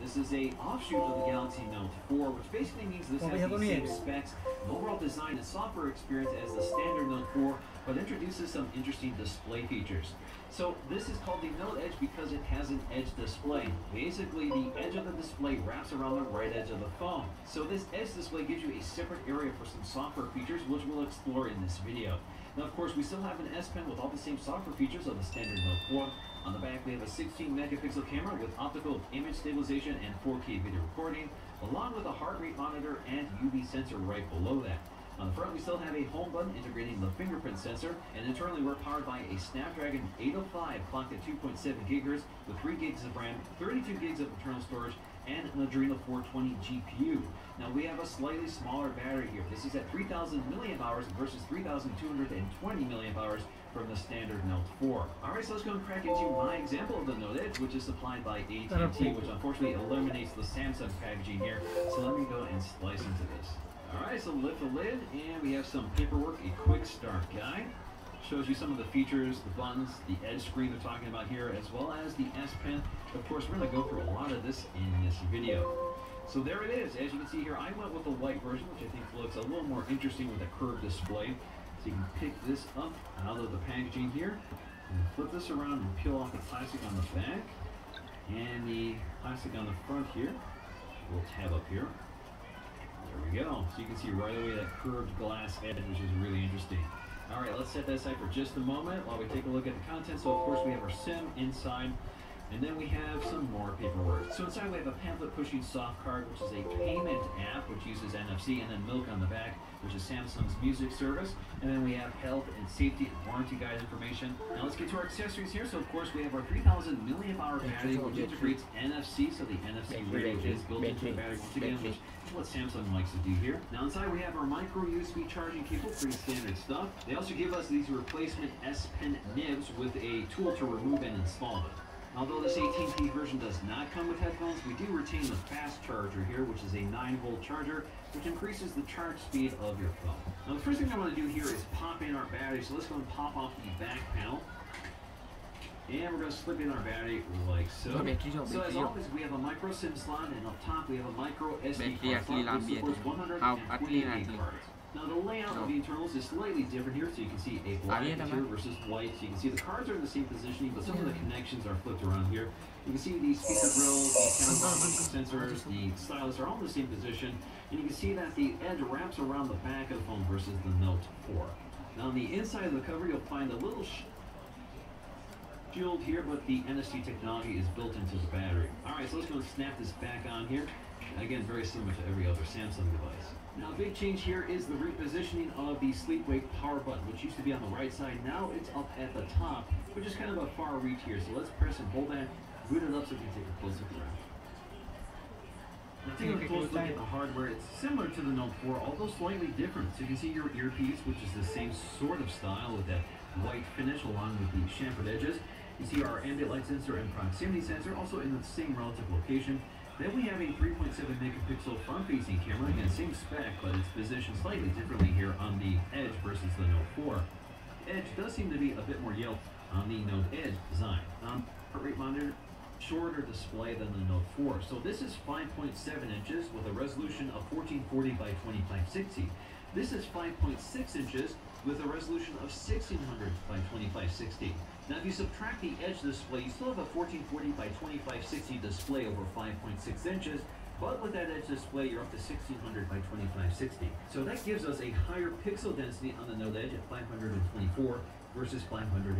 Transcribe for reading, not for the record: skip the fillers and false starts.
This is a offshoot of the Galaxy Note 4, which basically means this has the same specs and overall design and software experience as the standard Note 4, but introduces some interesting display features. So this is called the Note Edge because it has an edge display. Basically, the edge of the display wraps around the right edge of the phone. So this edge display gives you a separate area for some software features, which we'll explore in this video. Now, of course, we still have an S Pen with all the same software features of the standard Note 4. On the back, we have a 16-megapixel camera with optical image stabilization and 4K video recording, along with a heart rate monitor and UV sensor right below that. On the front, we still have a home button integrating the fingerprint sensor, and internally we're powered by a Snapdragon 805 clocked at 2.7 GHz with 3 gigs of RAM, 32 gigs of internal storage, and an Adreno 420 GPU. Now we have a slightly smaller battery here. This is at 3,000 milliamp-hours versus 3,220 milliamp-hours from the standard Note 4. Alright, so let's go and crack into my example of the Note Edge, which is supplied by AT&T, which unfortunately eliminates the Samsung packaging here. So let me go and slice into this. Alright, so lift the lid, and we have some paperwork, a quick start guide. Shows you some of the features, the buttons, the edge screen they're talking about here, as well as the S Pen. Of course, we're going to go through a lot of this in this video. So there it is. As you can see here, I went with the white version, which I think looks a little more interesting with a curved display. So you can pick this up out of the packaging here, and flip this around and peel off the plastic on the back, and the plastic on the front here. We'll tab up here. There we go. So you can see right away that curved glass edge, which is really interesting. All right, let's set that aside for just a moment while we take a look at the content. So, of course, we have our SIM inside, and then we have some more paperwork. So inside we have a pamphlet pushing soft card, which is a payment app, which uses NFC, and then Milk on the back, which is Samsung's music service. And then we have health and safety and warranty guide information. Now let's get to our accessories here. So, of course, we have our 3,000 milliamp-hour battery, which integrates NFC, so the NFC radio is built into the battery once again, which is what Samsung likes to do here. Now inside we have our micro USB charging cable, pretty standard stuff. They also give us these replacement S Pen nibs with a tool to remove and install them. Although this AT&T version does not come with headphones, we do retain the fast charger here, which is a 9-volt charger, which increases the charge speed of your phone. Now the first thing I want to do here is pop in our battery, so let's go and pop off the back panel. And we're going to slip in our battery like so. So as always, we have a micro SIM slot, and up top we have a micro SD card slot, which supports 128 cards. Now the layout of the internals is slightly different here, so you can see a black interior versus white. So you can see the cards are in the same positioning, but some of the connections are flipped around here. You can see the speaker grills, the sensors, the stylus are all in the same position, and you can see that the edge wraps around the back of the phone versus the Note 4. Now on the inside of the cover, you'll find a little shield here, but the NFC technology is built into the battery. Alright, so let's go and snap this back on here. Again, very similar to every other Samsung device. Now, a big change here is the repositioning of the sleep-wake power button, which used to be on the right side. Now it's up at the top, which is kind of a far reach here. So let's press and hold that, boot it up so we can take a close look around. Now, taking a close look at the hardware, it's similar to the Note 4, although slightly different. So you can see your earpiece, which is the same sort of style with that white finish along with the chamfered edges. You see our ambient light sensor and proximity sensor also in the same relative location. Then we have a 3.7 megapixel front-facing camera, again same spec, but it's positioned slightly differently here on the Edge versus the Note 4. Edge does seem to be a bit more yellow on the Note Edge design. Heart rate monitor, shorter display than the Note 4. So this is 5.7 inches with a resolution of 1440 by 2560. This is 5.6 inches with a resolution of 1600 by 2560. Now if you subtract the edge display, you still have a 1440 by 2560 display over 5.6 inches, but with that edge display, you're up to 1600 by 2560. So that gives us a higher pixel density on the Note Edge at 524 versus 500.